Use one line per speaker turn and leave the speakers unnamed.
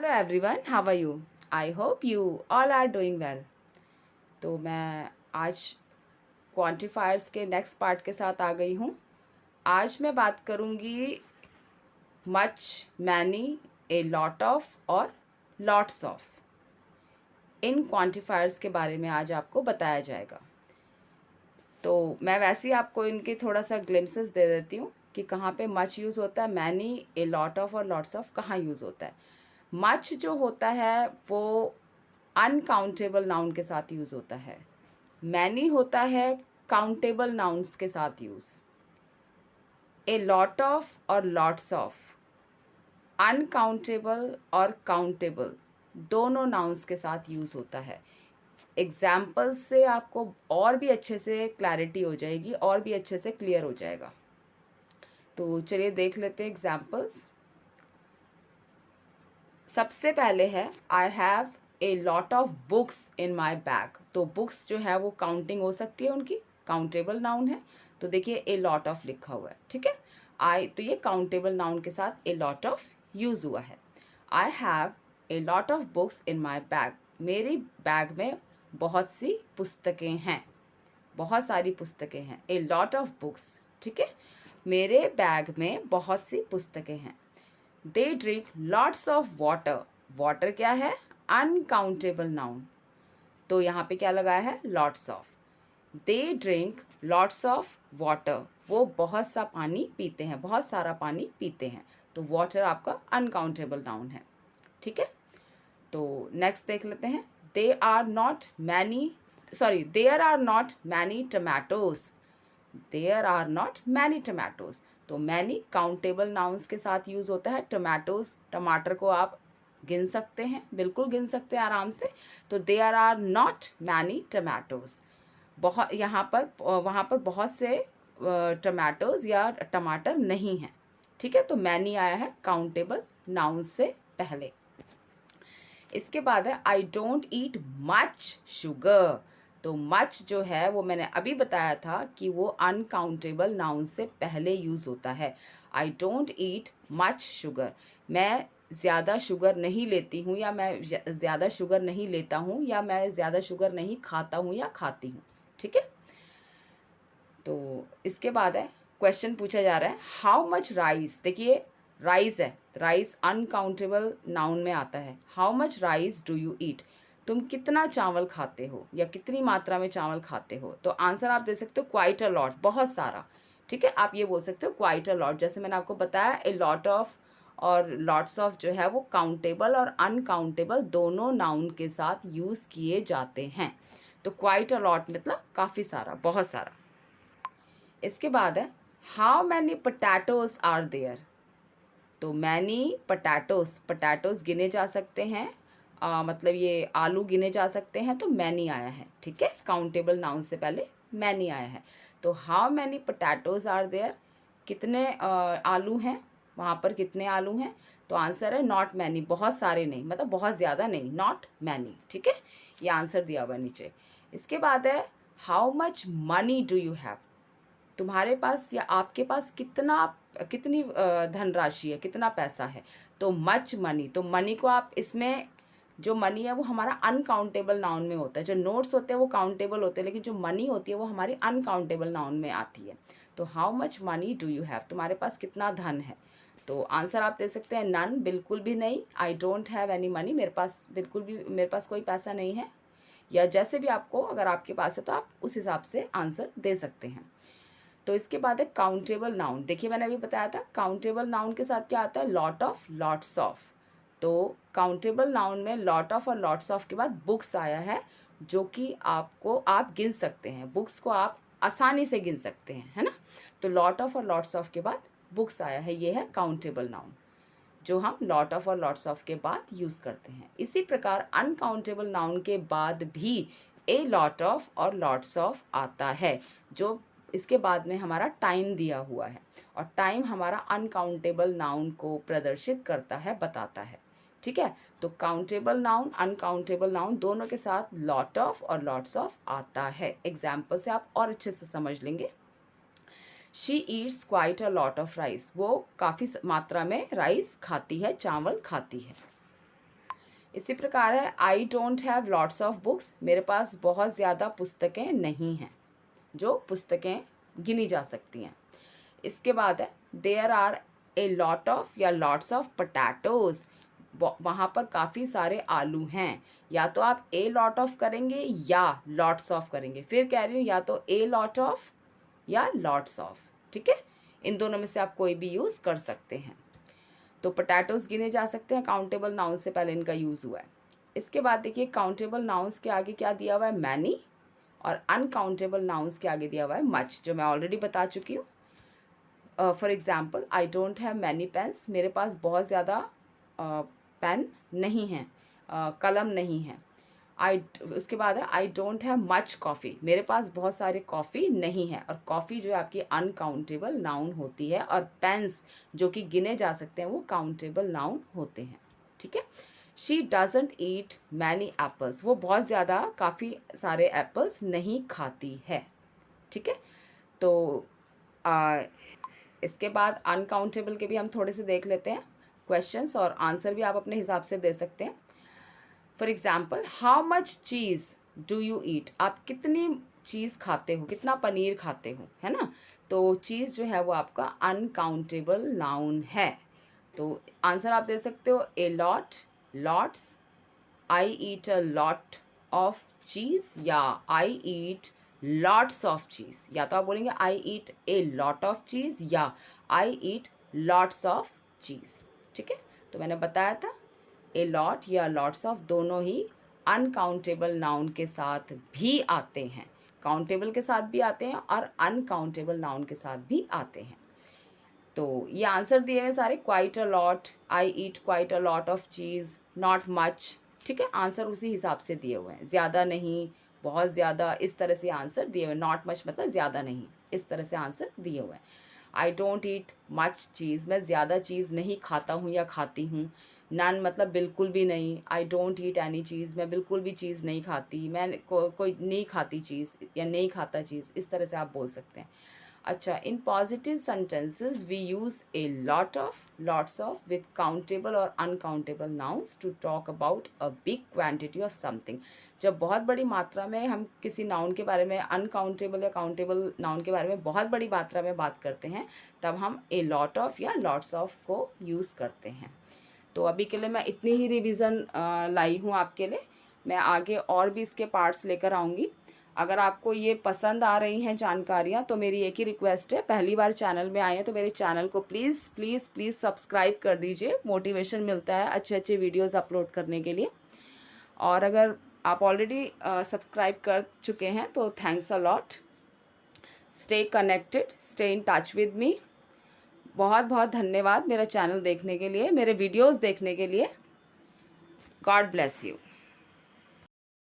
Hello everyone, how are you? I hope you all are doing well. तो मैं आज quantifiers के next part के साथ आ गई हूँ। आज मैं बात करूँगी much, many, A lot of और लॉट्स ऑफ। इन क्वांटिफायर्स के बारे में आज आपको बताया जाएगा। तो मैं वैसे ही आपको इनके थोड़ा सा ग्लिम्सेस दे देती हूँ कि कहाँ पे मच यूज़ होता है, मैनी, ए लॉट ऑफ और लॉट्स ऑफ कहाँ यूज़ होता है। मच जो होता है वो अनकाउंटेबल नाउन के साथ यूज़ होता है। मैनी होता है काउंटेबल नाउन्स के साथ यूज़। ए लॉट ऑफ और लॉट्स ऑफ अनकाउंटेबल और काउंटेबल दोनों नाउन्स के साथ यूज़ होता है। एग्जाम्पल्स से आपको और भी अच्छे से क्लैरिटी हो जाएगी और भी अच्छे से क्लियर हो जाएगा। तो चलिए देख लेते हैं एग्जाम्पल्स। सबसे पहले है I have a lot of books in my bag. तो बुक्स जो है वो काउंटिंग हो सकती है, उनकी काउंटेबल नाउन है। तो देखिए ए लॉट ऑफ लिखा हुआ है, ठीक है। तो ये काउंटेबल नाउन के साथ ए लॉट ऑफ यूज़ हुआ है। I have a lot of books in my bag. मेरी बैग में बहुत सी पुस्तकें हैं, बहुत सारी पुस्तकें हैं। ए लॉट ऑफ बुक्स, ठीक है। मेरे बैग में बहुत सी पुस्तकें हैं। They drink lots of water. Water क्या है? Uncountable noun. तो यहाँ पे क्या लगाया है? Lots of. They drink lots of water. वो बहुत सा पानी पीते हैं, बहुत सारा पानी पीते हैं। तो वाटर आपका अनकाउंटेबल नाउन है, ठीक है। तो नेक्स्ट देख लेते हैं। They are not many there are not many tomatoes. There are not many tomatoes. तो मैनी काउंटेबल नाउन्स के साथ यूज़ होता है। टमाटोज, टमाटर को आप गिन सकते हैं, बिल्कुल गिन सकते हैं आराम से। तो there are not many tomatoes. बहुत यहाँ पर वहाँ पर बहुत से टमाटोज या टमाटर नहीं हैं, ठीक है। तो मैनी आया है काउंटेबल नाउन से पहले। इसके बाद है I don't eat much sugar. तो मच जो है वो मैंने अभी बताया था कि वो अनकाउंटेबल नाउन से पहले यूज़ होता है। I don't eat much sugar. मैं ज़्यादा शुगर नहीं लेती हूँ, या मैं ज़्यादा शुगर नहीं लेता हूँ, या मैं ज़्यादा शुगर नहीं खाता हूँ या खाती हूँ, ठीक है। तो इसके बाद है क्वेश्चन पूछा जा रहा है हाउ मच राइस। देखिए राइस है, राइस अनकाउंटेबल नाउन में आता है। How much rice do you eat. तुम कितना चावल खाते हो या कितनी मात्रा में चावल खाते हो। तो आंसर आप दे सकते हो क्वाइट अ लॉट, बहुत सारा, ठीक है। आप ये बोल सकते हो क्वाइट अ लॉट। जैसे मैंने आपको बताया ए लॉट ऑफ और लॉट्स ऑफ जो है वो काउंटेबल और अनकाउंटेबल दोनों नाउन के साथ यूज़ किए जाते हैं। तो क्वाइट अ लॉट मतलब काफ़ी सारा, बहुत सारा। इसके बाद है how many potatoes are there. तो मैनी पोटैटोज, पोटैटोज गिने जा सकते हैं, मतलब ये आलू गिने जा सकते हैं। तो मैनी आया है, ठीक है। काउंटेबल नाउन से पहले मैनी आया है। तो how many potatoes are there, कितने आलू हैं वहाँ पर, कितने आलू हैं। तो आंसर है नॉट मैनी, बहुत सारे नहीं, मतलब बहुत ज़्यादा नहीं, नॉट मैनी, ठीक है। ये आंसर दिया हुआ नीचे। इसके बाद है how much money do you have. तुम्हारे पास या आपके पास कितनी धनराशि है, कितना पैसा है। तो मच मनी, तो मनी को आप इसमें, जो मनी है वो हमारा अनकाउंटेबल नाउन में होता है। जो नोट्स होते हैं वो काउंटेबल होते हैं, लेकिन जो मनी होती है वो हमारी अनकाउंटेबल नाउन में आती है। तो how much money do you have, तुम्हारे पास कितना धन है। तो आंसर आप दे सकते हैं नन, बिल्कुल भी नहीं। आई डोंट हैव एनी मनी, मेरे पास कोई पैसा नहीं है। या जैसे भी आपको, अगर आपके पास है तो आप उस हिसाब से आंसर दे सकते हैं। तो इसके बाद है काउंटेबल नाउन। देखिए मैंने अभी बताया था काउंटेबल नाउन के साथ क्या आता है, लॉट ऑफ, लॉट्स ऑफ। तो काउंटेबल नाउन में लॉट ऑफ और लॉट्स ऑफ के बाद बुक्स आया है, जो कि आप गिन सकते हैं, बुक्स को आप आसानी से गिन सकते हैं, है ना। तो लॉट ऑफ और लॉट्स ऑफ के बाद बुक्स आया है, ये है काउंटेबल नाउन जो हम लॉट ऑफ और लॉट्स ऑफ के बाद यूज़ करते हैं। इसी प्रकार अनकाउंटेबल नाउन के बाद भी ए लॉट ऑफ और लॉट्स ऑफ आता है, जो इसके बाद में हमारा टाइम दिया हुआ है। और टाइम हमारा अनकाउंटेबल नाउन को प्रदर्शित करता है, बताता है, ठीक है। तो काउंटेबल नाउन, अनकाउंटेबल नाउन दोनों के साथ लॉट ऑफ और लॉट्स ऑफ आता है। एग्जाम्पल से आप और अच्छे से समझ लेंगे। She Yeats quite a lot of rice. वो काफ़ी मात्रा में राइस खाती है, चावल खाती है। इसी प्रकार है आई don't have lots of books, मेरे पास बहुत ज़्यादा पुस्तकें नहीं हैं, जो पुस्तकें गिनी जा सकती हैं। इसके बाद है there are a lot of या लॉट्स ऑफ पोटैटोज़, वहाँ पर काफ़ी सारे आलू हैं। या तो आप ए लॉट ऑफ करेंगे या लॉट्स ऑफ करेंगे, फिर कह रही हूँ या तो ए लॉट ऑफ या लॉट्स ऑफ, ठीक है। इन दोनों में से आप कोई भी यूज़ कर सकते हैं। तो पोटैटोज़ गिने जा सकते हैं, काउंटेबल नाउन से पहले इनका यूज़ हुआ है। इसके बाद देखिए काउंटेबल नाउन्स के आगे क्या दिया हुआ है, मैनी, और अनकाउंटेबल नाउन्स के आगे दिया हुआ है मच, जो मैं ऑलरेडी बता चुकी हूँ। For example I don't have many pens, मेरे पास बहुत ज़्यादा पेन नहीं है, कलम नहीं है। उसके बाद है आई डोंट हैव मच कॉफ़ी, मेरे पास बहुत सारे कॉफ़ी नहीं है। और कॉफ़ी जो है आपकी अनकाउंटेबल नाउन होती है, और पेन्स जो कि गिने जा सकते हैं वो काउंटेबल नाउन होते हैं, ठीक है। She doesn't eat many apples, वो बहुत ज़्यादा काफ़ी सारे एप्पल्स नहीं खाती है, ठीक है। तो इसके बाद अनकाउंटेबल के भी हम थोड़े से देख लेते हैं क्वेश्चंस, और आंसर भी आप अपने हिसाब से दे सकते हैं। For example how much cheese do you eat, आप कितनी चीज़ खाते हो, कितना पनीर खाते हो, है ना। तो चीज़ जो है वो आपका अनकाउंटेबल नाउन है। तो आंसर आप दे सकते हो a lot, lots, I eat a lot of cheese, या I eat lots of cheese. या तो आप बोलेंगे आई ईट ए लॉट ऑफ चीज़ या आई ईट लॉट्स ऑफ चीज़, ठीक है। तो मैंने बताया था ए लॉट या लॉट्स ऑफ दोनों ही अनकाउंटेबल नाउन के साथ भी आते हैं, काउंटेबल के साथ भी आते हैं और अनकाउंटेबल नाउन के साथ भी आते हैं। तो ये आंसर दिए हुए सारे, quite a lot, I eat quite a lot of cheese, not much, ठीक है। आंसर उसी हिसाब से दिए हुए हैं, ज़्यादा नहीं, बहुत ज़्यादा, इस तरह से आंसर दिए हुए हैं। नॉट मच मतलब ज़्यादा नहीं, इस तरह से आंसर दिए हुए हैं। आई डोंट ईट मच चीज़, मैं ज़्यादा चीज़ नहीं खाता हूँ या खाती हूँ। नन मतलब बिल्कुल भी नहीं, आई डोंट ईट एनी चीज़, मैं बिल्कुल भी चीज़ नहीं खाती, मैं कोई नहीं खाती चीज़ या नहीं खाता चीज़, इस तरह से आप बोल सकते हैं। अच्छा, in positive sentences we use a lot of, lots of with countable और uncountable nouns to talk about a big quantity of something. जब बहुत बड़ी मात्रा में हम किसी नाउन के बारे में, अनकाउंटेबल या काउंटेबल नाउन के बारे में बहुत बड़ी मात्रा में बात करते हैं, तब हम ए लॉट ऑफ या लॉट्स ऑफ को यूज़ करते हैं। तो अभी के लिए मैं इतनी ही रिवीजन लाई हूँ आपके लिए, मैं आगे और भी इसके पार्ट्स लेकर आऊँगी। अगर आपको ये पसंद आ रही हैं जानकारियाँ, तो मेरी एक ही रिक्वेस्ट है, पहली बार चैनल में आए हैं तो मेरे चैनल को प्लीज़ प्लीज़ प्लीज़ सब्सक्राइब कर दीजिए, मोटिवेशन मिलता है अच्छे अच्छे वीडियोज़ अपलोड करने के लिए। और अगर आप ऑलरेडी सब्सक्राइब कर चुके हैं तो thanks a lot. Stay connected, stay in touch with me. बहुत बहुत धन्यवाद मेरा चैनल देखने के लिए, मेरे वीडियोज़ देखने के लिए। God bless you.